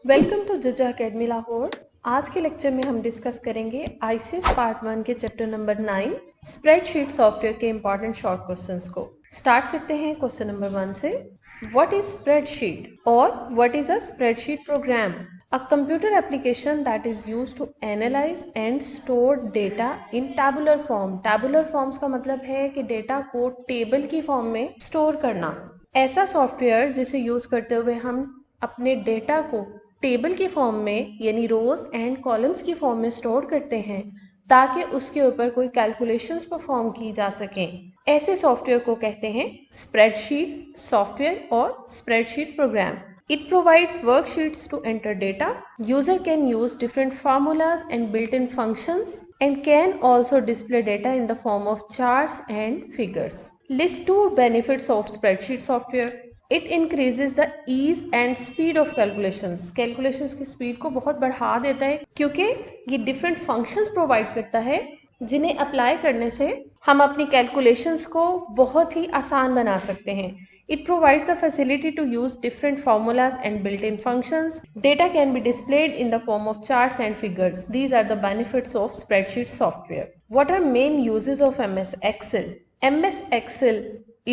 Welcome to जजा academy Lahore. आज के लेक्चर में हम डिस्कस करेंगे आईसीएस पार्ट 1 के चैप्टर नंबर 9 स्प्रेडशीट सॉफ्टवेयर के इंपॉर्टेंट शॉर्ट क्वेश्चंस को। स्टार्ट करते हैं क्वेश्चन नंबर 1 से। व्हाट इज स्प्रेडशीट और what is a spreadsheet programme? A computer application that is used to analyze and store data in tabular form. Tabular forms का मतलब है कि डेटा को टेबल की फॉर्म में स्टोर करना। ऐसा सॉफ्टवेयर जिसे यूज करते हुए हम अपने डेटा को टेबल की फॉर्म में यानी रोज एंड कॉलम्स की फॉर्म में स्टोर करते हैं ताकि उसके ऊपर कोई कैलकुलेशंस परफॉर्म की जा सकें। ऐसे सॉफ्टवेयर को कहते हैं स्प्रेडशीट सॉफ्टवेयर और spreadsheet programme. It provides worksheets to enter data. User can use different formulas and built-in functions and can also display data in the form of charts and figures. List 2 benefits of spreadsheet software. It increases the ease and speed of calculations. Calculations की speed को बहुत बढ़ा देता है क्योंकि ये different functions provide करता है जिन्हें अप्लाई करने से हम अपनी कैलकुलेशंस को बहुत ही आसान बना सकते हैं। It provides the facility to use different formulas and built-in functions. Data can be displayed in the form of charts and figures. These are the benefits of spreadsheet software. What are main uses of MS Excel? MS Excel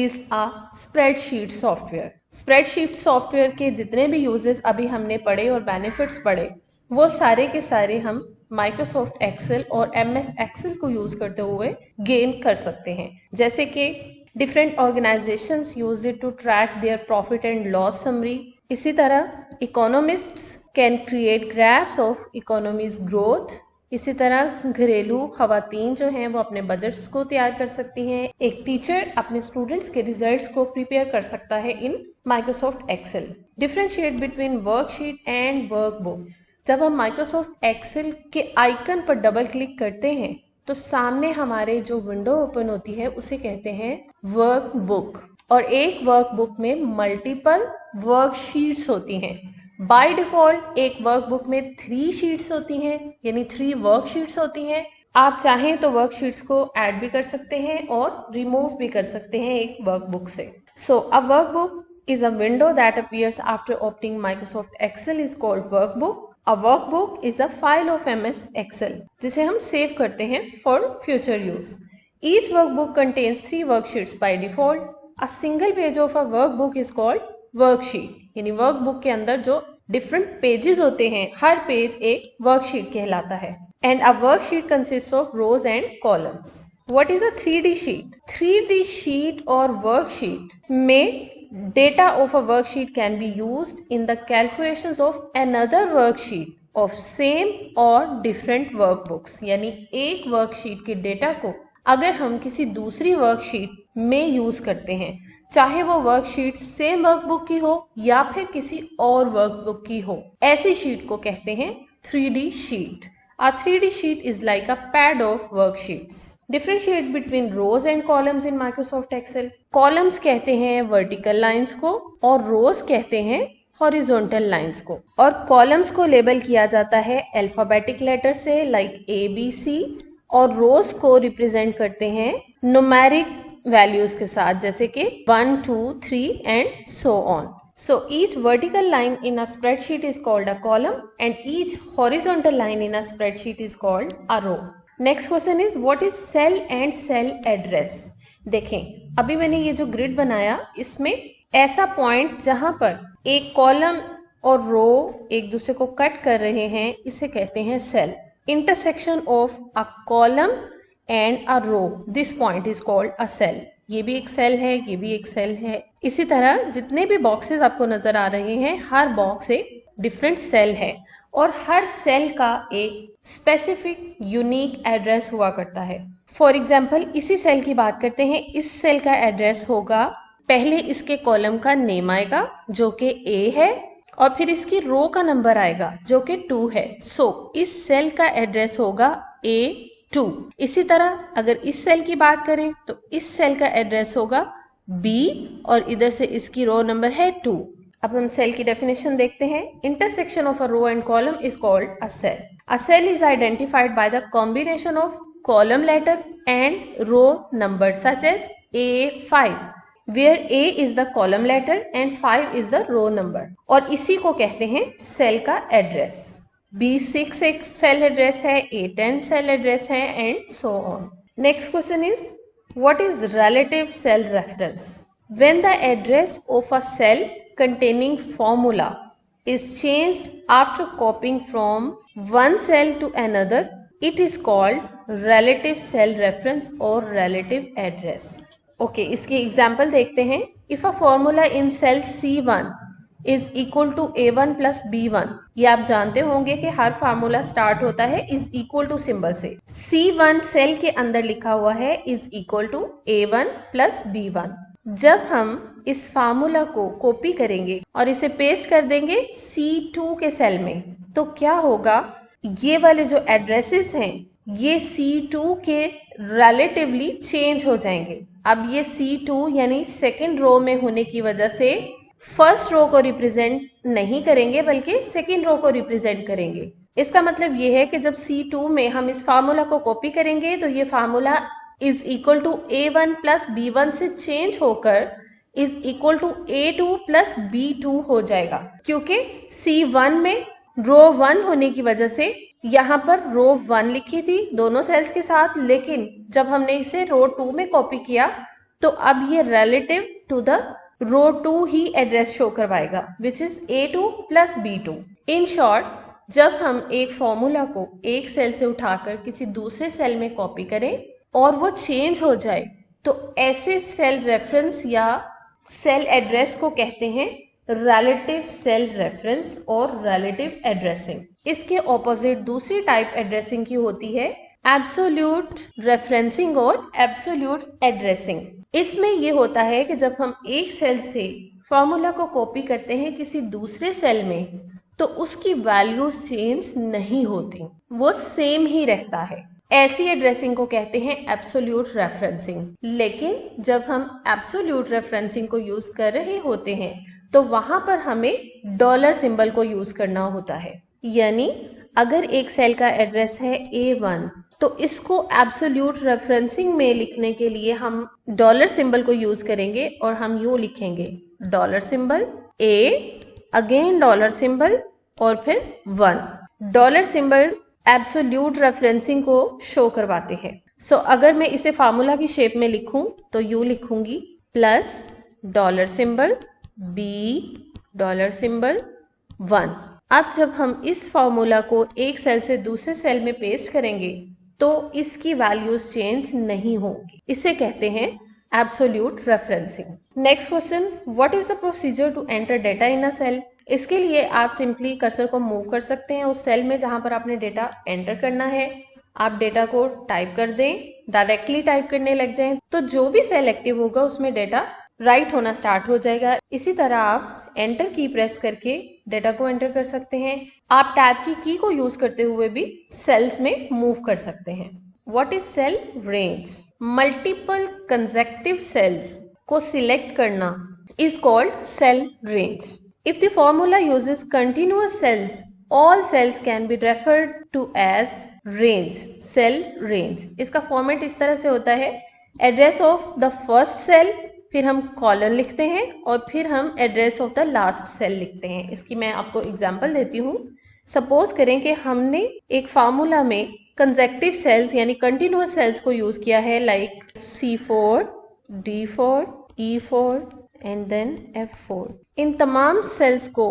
is a spreadsheet software. Spreadsheet software के जितने भी uses अभी हमने पढ़े और benefits पढ़े वो सारे के सारे हम माइक्रोसॉफ्ट एक्सेल और MS एक्सेल को यूज करते हुए गेन कर सकते हैं। जैसे कि different organisations use it to track their profit and loss summary. इसी तरह economists can create graphs of economies growth. इसी तरह घरेलू खवातीन जो हैं वो अपने बजट्स को तैयार कर सकती हैं। एक टीचर अपने स्टूडेंट्स के रिजल्ट्स को प्रिपेयर कर सकता है in Microsoft Excel. Differentiate between worksheet and workbook. जब हम माइक्रोसॉफ्ट एक्सेल के आइकन पर डबल क्लिक करते हैं तो सामने हमारे जो विंडो ओपन होती है उसे कहते हैं वर्कबुक। और एक वर्कबुक में मल्टीपल वर्कशीट्स होती हैं। बाय डिफॉल्ट एक वर्कबुक में 3 शीट्स होती हैं यानी 3 वर्कशीट्स होती हैं। आप चाहें तो वर्कशीट्स को ऐड भी कर सकते हैं और रिमूव भी कर सकते हैं एक वर्कबुक से। So a workbook is a window that appears after opening Microsoft Excel is called workbook. A workbook is a file of MS Excel जिसे हम सेव करते हैं for future use. Each workbook contains 3 worksheets by default. A single page of a workbook is called worksheet. यानी workbook के अंदर जो different pages होते हैं हर पेज एक worksheet कहलाता है। And a worksheet consists of rows and columns. What is a 3D sheet? 3D sheet और worksheet में data of a worksheet can be used in the calculations of another worksheet of same और different workbooks. यानी एक worksheet के data को अगर हम किसी दूसरी वर्कशीट में यूज करते हैं चाहे वो वर्कशीट सेम वर्कबुक की हो या फिर किसी और वर्कबुक की हो, ऐसी शीट को कहते हैं 3D sheet. A 3D sheet is like a pad of worksheets. Differentiate between rows and columns in Microsoft Excel. Columns कहते हैं vertical lines को और rows कहते हैं horizontal lines को। और columns को लेबल किया जाता है alphabetic letter से like A, B, C और rows को represent करते हैं numeric values के साथ जैसे कि 1, 2, 3 and so on. So each vertical line in a spreadsheet is called a column and each horizontal line in a spreadsheet is called a row. Next question is what is cell and cell address. देखें अभी मैंने ये जो grid बनाया इसमें ऐसा point जहां पर एक कॉलम और रो एक दूसरे को कट कर रहे हैं इसे कहते हैं cell. Intersection of a column and a row, this point is called a cell. ये भी एक सेल है, ये भी एक सेल है। इसी तरह जितने भी बॉक्सेस आपको नजर आ रहे हैं हर बॉक्स एक डिफरेंट सेल है और हर सेल का एक स्पेसिफिक यूनिक एड्रेस हुआ करता है। फॉर एग्जाम्पल इसी सेल की बात करते हैं। इस सेल का एड्रेस होगा, पहले इसके कॉलम का नेम आएगा जो कि A है और फिर इसकी रो का नंबर आएगा जो कि 2 है। सो इस सेल का एड्रेस होगा A2। इसी तरह अगर इस सेल की बात करें तो इस सेल का एड्रेस होगा B और इधर से इसकी रो नंबर है 2। अब हम सेल की डेफिनेशन देखते हैं। Intersection of a row and column is called a cell. A cell is identified by the combination of column letter and row number such as A5 where A is the column letter and 5 is the row number, और इसी को कहते हैं cell का address. B6 एक cell address है, A10 cell address है, and so on. Next question is what is relative cell reference? When the address of a cell containing formula is changed after copying from one cell to another, it is called relative cell reference or relative address. Okay, इसकी example देखते हैं। If a formula in cell C1 is equal to A1 plus B1, ये आप जानते होंगे कि हर formula start होता है is equal to सिंबल से। C1 सेल के अंदर लिखा हुआ है is equal to A1 plus B1। जब हम इस फार्मूला को कॉपी करेंगे और इसे पेस्ट कर देंगे C2 के सेल में, तो क्या होगा, ये वाले जो एड्रेसेस हैं ये C2 के रिलेटिवली चेंज हो जाएंगे। अब ये C2 यानी सेकेंड रो में होने की वजह से फर्स्ट रो को रिप्रेजेंट नहीं करेंगे बल्कि सेकेंड रो को रिप्रेजेंट करेंगे। इसका मतलब ये है कि जब C2 में हम इस फार्मूला को कॉपी करेंगे तो ये formula is equal to A1 plus B1 से चेंज होकर is equal to A2 plus B2 हो जाएगा, क्योंकि C1 में रो 1 होने की वजह से यहाँ पर रो 1 लिखी थी दोनों सेल्स के साथ, लेकिन जब हमने इसे रो 2 में कॉपी किया तो अब ये रिलेटिव टू द रो 2 ही एड्रेस शो करवाएगा, which is A2 plus B2। In short, जब हम एक फॉर्मूला को एक सेल से उठाकर किसी दूसरे सेल में कॉपी करें और वो चेंज हो जाए तो ऐसे सेल रेफरेंस या सेल एड्रेस को कहते हैं रिलेटिव सेल रेफरेंस और रिलेटिव एड्रेसिंग। इसके ऑपोजिट दूसरी टाइप एड्रेसिंग की होती है एब्सोल्यूट रेफरेंसिंग और एब्सोल्यूट एड्रेसिंग। इसमें ये होता है कि जब हम एक सेल से फॉर्मूला को कॉपी करते हैं किसी दूसरे सेल में तो उसकी वैल्यूज चेंज नहीं होती, वो सेम ही रहता है। ऐसी एड्रेसिंग को कहते हैं एब्सोल्यूट रेफरेंसिंग। लेकिन जब हम एब्सोल्यूट रेफरेंसिंग को यूज कर रहे होते हैं तो वहां पर हमें डॉलर सिंबल को यूज करना होता है। यानी अगर एक सेल का एड्रेस है A1 तो इसको एब्सोल्यूट रेफरेंसिंग में लिखने के लिए हम डॉलर सिंबल को यूज करेंगे और हम यूं लिखेंगे dollar symbol A, again dollar symbol और फिर 1। डॉलर सिंबल एब्सोल्यूट रेफरेंसिंग को शो करवाते हैं। सो अगर मैं इसे फार्मूला की शेप में लिखूं तो यू लिखूंगी plus dollar symbol B dollar symbol 1। अब जब हम इस फार्मूला को एक सेल से दूसरे सेल में पेस्ट करेंगे तो इसकी वैल्यूज चेंज नहीं होंगी, इसे कहते हैं absolute referencing. Next question, what is the procedure to enter data in a cell? इसके लिए आप सिंपली कर्सर को मूव कर सकते हैं उस सेल में जहां पर आपने डेटा एंटर करना है। आप डेटा को टाइप कर दें, डायरेक्टली टाइप करने लग जाएं तो जो भी सेल एक्टिव होगा उसमें डेटा राइट होना स्टार्ट हो जाएगा। इसी तरह आप एंटर की प्रेस करके डेटा को एंटर कर सकते हैं। आप टैब की को यूज करते हुए भी सेल्स में मूव कर सकते हैं। What is cell range? Multiple consecutive cells को सिलेक्ट करना is called cell range. If the formula uses continuous cells, all cells can be referred to as range, cell range। इसका फॉर्मेट इस तरह से होता है, address of the first cell, फिर हम कॉलन लिखते हैं और फिर हम address of the last cell लिखते हैं। इसकी मैं आपको एग्जांपल देती हूँ। सपोज करें कि हमने एक फार्मूला में कंसेक्टिव सेल्स यानी कंटिन्यूअस सेल्स को यूज किया है, like C4, D4, E4 and then F4। इन तमाम सेल्स को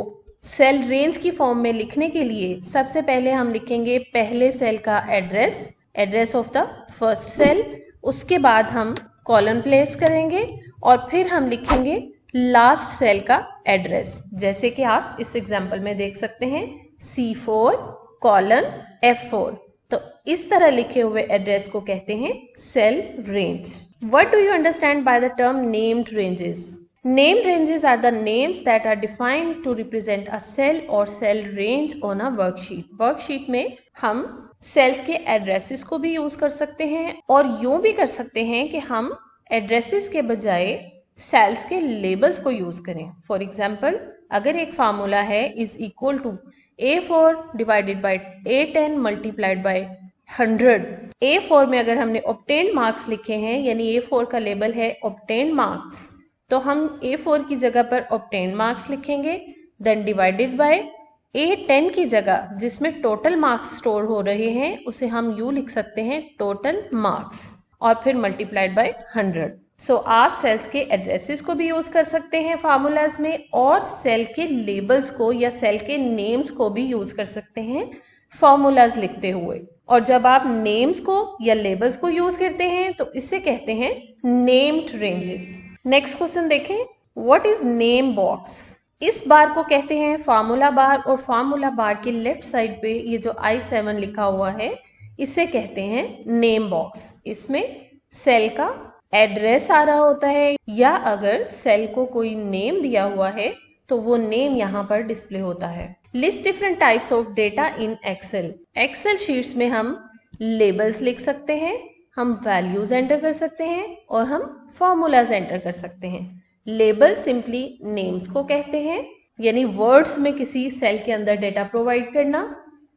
सेल रेंज की फॉर्म में लिखने के लिए सबसे पहले हम लिखेंगे पहले सेल का address of the first cell, उसके बाद हम कॉलन प्लेस करेंगे और फिर हम लिखेंगे लास्ट सेल का एड्रेस, जैसे कि आप इस एग्जांपल में देख सकते हैं C4 कॉलन F4। तो इस तरह लिखे हुए एड्रेस को कहते हैं cell range. What do you understand by the term named ranges? Named ranges are the names that are defined to represent a cell or cell range on a worksheet। Worksheet में हम sales के addresses को भी use कर सकते हैं और यूं भी कर सकते हैं कि हम एड्रेसेस के बजाय सेल्स के लेबल्स को यूज करें। फॉर एग्जाम्पल, अगर एक फार्मूला है is equal to A4 divided by A10 multiplied by 100, A4 में अगर हमने ऑब्टेन्ड मार्क्स लिखे हैं यानी A4 का लेबल है ऑब्टेन्ड मार्क्स, तो हम A4 की जगह पर ऑब्टेन्ड मार्क्स लिखेंगे, देन डिवाइडेड बाय A10 की जगह जिसमें टोटल मार्क्स स्टोर हो रहे हैं उसे हम यूँ लिख सकते हैं टोटल मार्क्स, और फिर मल्टीप्लाइड बाय 100। सो आप सेल्स के एड्रेसेस को भी यूज कर सकते हैं फार्मूलाज में, और सेल के लेबल्स को या सेल के नेम्स को भी यूज कर सकते हैं फॉर्मूलाज लिखते हुए। और जब आप नेम्स को या लेबल्स को यूज करते हैं तो इसे कहते हैं नेम्ड रेंजेस। नेक्स्ट क्वेश्चन देखें, व्हाट इज नेम बॉक्स? इस बार को कहते हैं फार्मूला बार, और फार्मूला बार के लेफ्ट साइड पे ये जो I7 लिखा हुआ है इसे कहते हैं नेम बॉक्स। इसमें सेल का एड्रेस आ रहा होता है, या अगर सेल को कोई नेम दिया हुआ है तो वो नेम यहाँ पर डिस्प्ले होता है। List different types of data in Excel. Excel sheets में हम लेबल्स लिख सकते हैं, हम वैल्यूज एंटर कर सकते हैं, और हम फॉर्मूलाज एंटर कर सकते हैं। लेबल सिंपली नेम्स को कहते हैं, यानी वर्ड्स में किसी सेल के अंदर डेटा प्रोवाइड करना।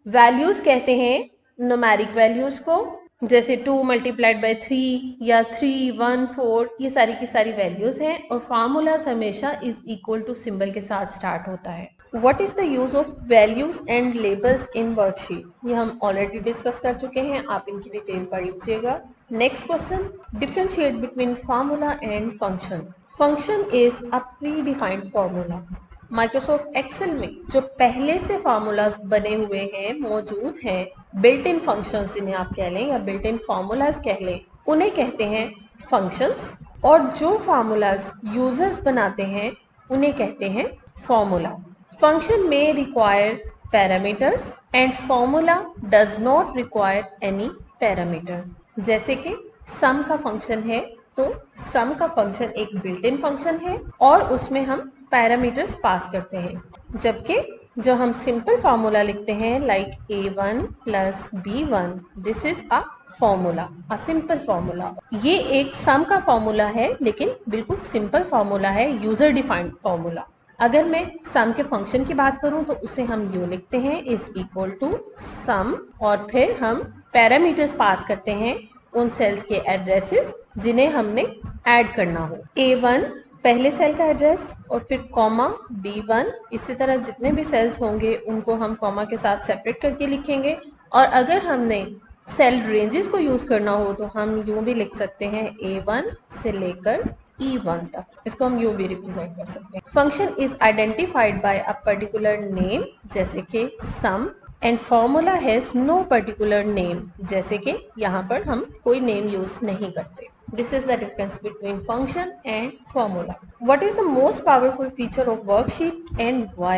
वैल्यूज कहते हैं न्यूमेरिक वैल्यूज को, जैसे 2 मल्टीप्लाइड बाय 3 या 3, 1, 4, ये सारी की सारी वैल्यूज हैं। और फार्मूलाज हमेशा इज इक्वल टू सिंबल के साथ स्टार्ट होता है। What is the use of values and labels in worksheet? ये हम ऑलरेडी डिस्कस कर चुके हैं, आप इनकी डिटेल पढ़ लीजिएगा। Next question, differentiate between formula and function. Function is a predefined formula. Microsoft Excel में जो पहले से फार्मूलाज बने हुए हैं, मौजूद हैं, बिल्ट इन फंक्शंस जिन्हें आप कह लें या बिल्ट इन फार्मूलाज कह लें, उन्हें कहते हैं फंक्शंस। और जो फार्मूलाज यूजर्स बनाते हैं उन्हें कहते हैं फॉर्मूला। फंक्शन में require parameters and formula does not require any parameter. जैसे कि सम का फंक्शन है तो सम का फंक्शन एक बिल्ट इन फंक्शन है और उसमें हम पैरामीटर्स पास करते हैं, जबकि जो हम सिंपल फार्मूला लिखते हैं like A1 plus B1, this is a formula, a simple formula. ये एक सम का फॉर्मूला है लेकिन बिल्कुल सिंपल फार्मूला है, यूजर डिफाइंड फार्मूला। अगर मैं सम के फंक्शन की बात करूं तो उसे हम यूँ लिखते हैं इज इक्वल टू सम, और फिर हम पैरामीटर्स पास करते हैं उन सेल्स के एड्रेसेस जिन्हें हमने ऐड करना हो। A1 पहले सेल का एड्रेस और फिर कॉमा B1, इसी तरह जितने भी सेल्स होंगे उनको हम कॉमा के साथ सेपरेट करके लिखेंगे। और अगर हमने सेल रेंजेस को यूज करना हो तो हम यूँ भी लिख सकते हैं A1 से लेकर E1 तक, इसको हम यूँ भी रिप्रेजेंट कर सकते हैं। Function is identified by a particular name, जैसे कि sum, and formula has no particular name, जैसे कि यहाँ पर हम कोई नेम यूज नहीं करते। This is the difference between function and formula. What is the most powerful feature of worksheet and why?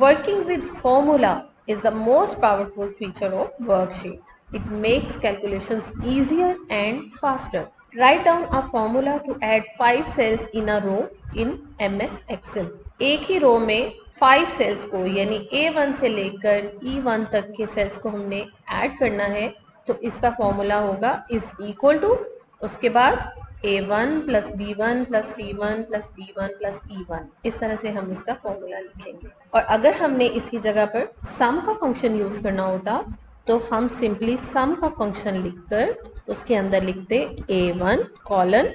Working with formula is the most powerful feature of worksheet. It makes calculations easier and faster. Write down a formula to add 5 cells in a row in MS Excel. एक ही रो में 5 sales को यानी A1 से लेकर E1 तक के sales को हमने ऐड करना है, तो इसका फॉर्मूला होगा इज इक्वल टू, उसके बाद A1 plus B1 plus C1 plus D1 plus E1, इस तरह से हम इसका फॉर्मूला लिखेंगे। और अगर हमने इसकी जगह पर सम का फंक्शन यूज करना होता तो हम सिंपली सम का फंक्शन लिखकर उसके अंदर लिखते A1 colon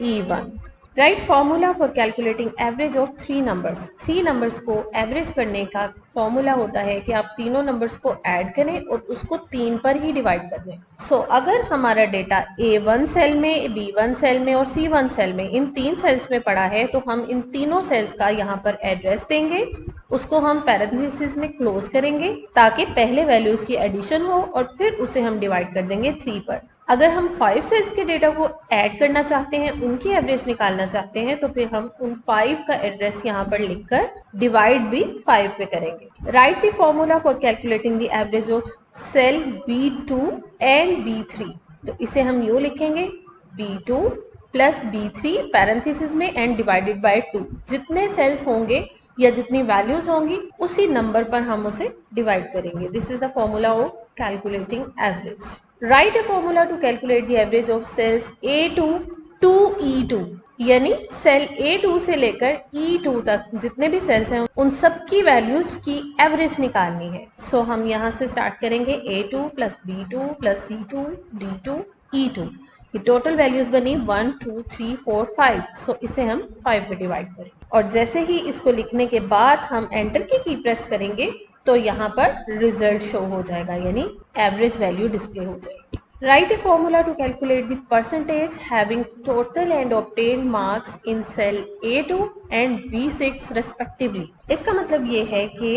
E1। Right formula for calculating average of 3 numbers. 3 numbers को एवरेज करने का फॉर्मूला होता है कि आप तीनों नंबर्स को ऐड करें और उसको 3 पर ही डिवाइड कर दें। सो अगर हमारा डेटा A1 सेल में, B1 सेल में और C1 सेल में, इन 3 सेल्स में पड़ा है, तो हम इन तीनों सेल्स का यहाँ पर एड्रेस देंगे, उसको हम पैरेंथेसिस में क्लोज करेंगे ताकि पहले वैल्यूज की एडिशन हो और फिर उसे हम डिवाइड कर देंगे 3 पर। अगर हम 5 सेल्स के डेटा को ऐड करना चाहते हैं, उनकी एवरेज निकालना चाहते हैं, तो फिर हम उन 5 का एड्रेस यहाँ पर लिखकर डिवाइड भी 5 पे करेंगे। Write the formula for calculating the average of cell B2 and B3। तो इसे हम यूँ लिखेंगे B2 प्लस B3 पैरेंथेसिस में एंड डिवाइडेड बाय 2। जितने सेल्स होंगे या जितनी वैल्यूज होंगी उसी नंबर पर हम उसे डिवाइड करेंगे। This is the formula of calculating average. Write a formula to calculate the average of cells A2 to E2, यानी सेल A2 से लेकर E2 तक जितने भी सेल्स हैं उन सब की वैल्यूज की एवरेज निकालनी है। सो हम यहाँ से स्टार्ट करेंगे A2 plus B2 plus C2 D2 E2। ये टोटल वैल्यूज बनी 1 2 3 4 5, सो इसे हम 5 पे डिवाइड करें और जैसे ही इसको लिखने के बाद हम एंटर की प्रेस करेंगे तो यहाँ पर रिजल्ट शो हो जाएगा, यानी एवरेज वैल्यू डिस्प्ले हो जाएगी। Write a formula to calculate the percentage having total and obtained marks in cell A2 and B6 respectively। इसका मतलब ये है कि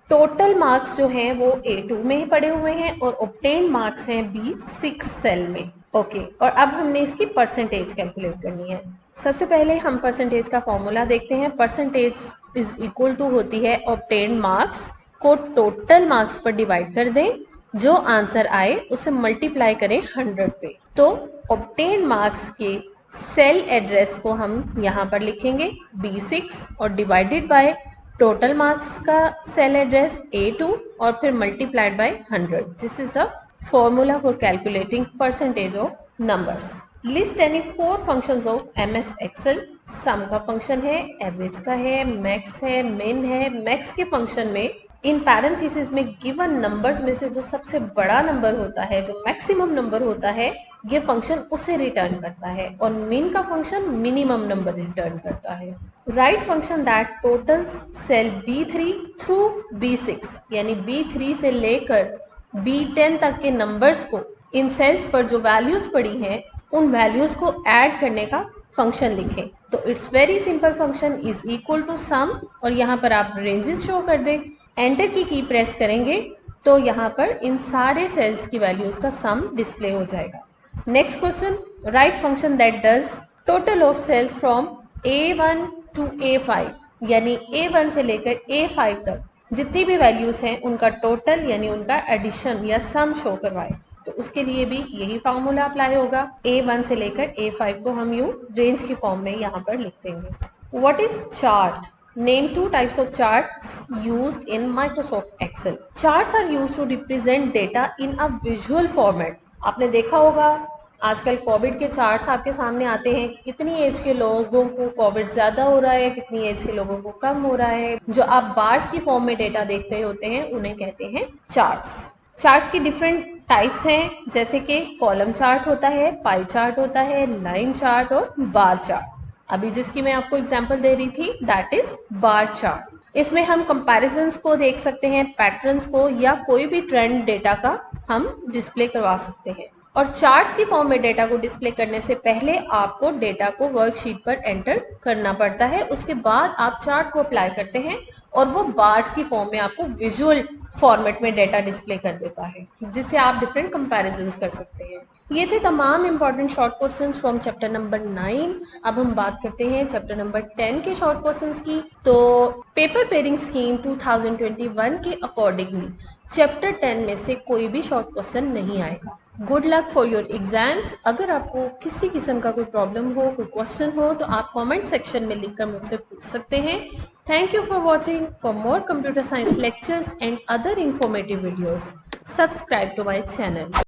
टोटल मार्क्स जो हैं वो A2 में ही पड़े हुए हैं और obtained मार्क्स हैं B6 सेल में। ओके, और अब हमने इसकी परसेंटेज कैलकुलेट करनी है। सबसे पहले हम परसेंटेज का फॉर्मूला देखते हैं। परसेंटेज इज इक्वल टू होती है obtained मार्क्स को टोटल मार्क्स पर डिवाइड कर दें, जो आंसर आए उसे मल्टीप्लाई करें 100 पे। तो ऑब्टेन मार्क्स के सेल एड्रेस को हम यहाँ पर लिखेंगे B6 और डिवाइडेड बाय टोटल मार्क्स का सेल एड्रेस A2 और फिर multiplied by 100। This is the formula for calculating percentage of numbers. List any 4 functions of MS excel. Sum का फंक्शन है, एवरेज का है, मैक्स है, मिन है। मैक्स के फंक्शन में इन पैरेंथेसिस में गिवन नंबर्स में से जो सबसे बड़ा नंबर होता है, जो मैक्सिमम नंबर होता है, ये फंक्शन उसे रिटर्न करता है और मिन का फंक्शन मिनिमम नंबर रिटर्न करता है। Write function that totals cell B3 through B6, यानी B3 से लेकर B10 तक के नंबर्स को इन सेल्स पर जो वैल्यूज पड़ी हैं उन वैल्यूज को ऐड करने का फंक्शन लिखें। तो it's very simple, function is equal to sum और यहाँ पर आप रेंजेस शो कर दें। एंटर की प्रेस करेंगे तो यहाँ पर इन सारे सेल्स की वैल्यूज का सम डिस्प्ले हो जाएगा। Next question, write function that does total of cells from A1 to A5, यानी A1 से लेकर A5 तक जितनी भी वैल्यूज हैं उनका टोटल यानी उनका एडिशन या सम शो करवाए। तो उसके लिए भी यही फार्मूला अप्लाई होगा। A1 से लेकर A5 को हम यूं रेंज की फॉर्म में यहाँ पर लिख देंगे। What is chart? Name 2 types of charts used in Microsoft Excel. Charts are used to represent data in a visual format. आपने देखा होगा आजकल कोविड के चार्ट्स आपके सामने आते हैं कि कितनी एज के लोगों को कोविड ज़्यादा हो रहा है, कितनी एज के लोगों को कम हो रहा है। जो आप बार्स की फॉर्म में डेटा देख रहे होते हैं उन्हें कहते हैं चार्ट्स। चार्ट्स की डिफरेंट टाइप्स हैं, जैसे कि कॉलम चार्ट होता है, पाई चार्ट होता है, लाइन चार्ट और बार चार्ट। अभी जिसकी मैं आपको एग्जांपल दे रही थी दैट इज बार चार्ट। इसमें हम कंपैरिजंस को देख सकते हैं, पैटर्न्स को, या कोई भी ट्रेंड डेटा का हम डिस्प्ले करवा सकते हैं। और चार्ट्स की फॉर्म में डेटा को डिस्प्ले करने से पहले आपको डेटा को वर्कशीट पर एंटर करना पड़ता है। उसके बाद आप चार्ट को अप्लाई करते हैं और वो बार्स की फॉर्म में आपको विजुअल फॉर्मेट में डेटा डिस्प्ले कर देता है, जिससे आप डिफरेंट कंपैरिजंस कर सकते हैं। ये थे तमाम important short questions from chapter number 9। अब हम बात करते हैं चैप्टर नंबर 10 के शॉर्ट क्वेश्चंस की। तो पेपर पेयरिंग स्कीम 2021 के अकॉर्डिंगली चैप्टर 10 में से कोई भी शॉर्ट क्वेश्चन नहीं आएगा। Good luck for your exams. अगर आपको किसी किस्म का कोई प्रॉब्लम हो, कोई क्वेश्चन हो, तो आप कमेंट सेक्शन में लिखकर मुझसे पूछ सकते हैं। Thank you for watching. For more computer science lectures and other informative videos, subscribe to my channel.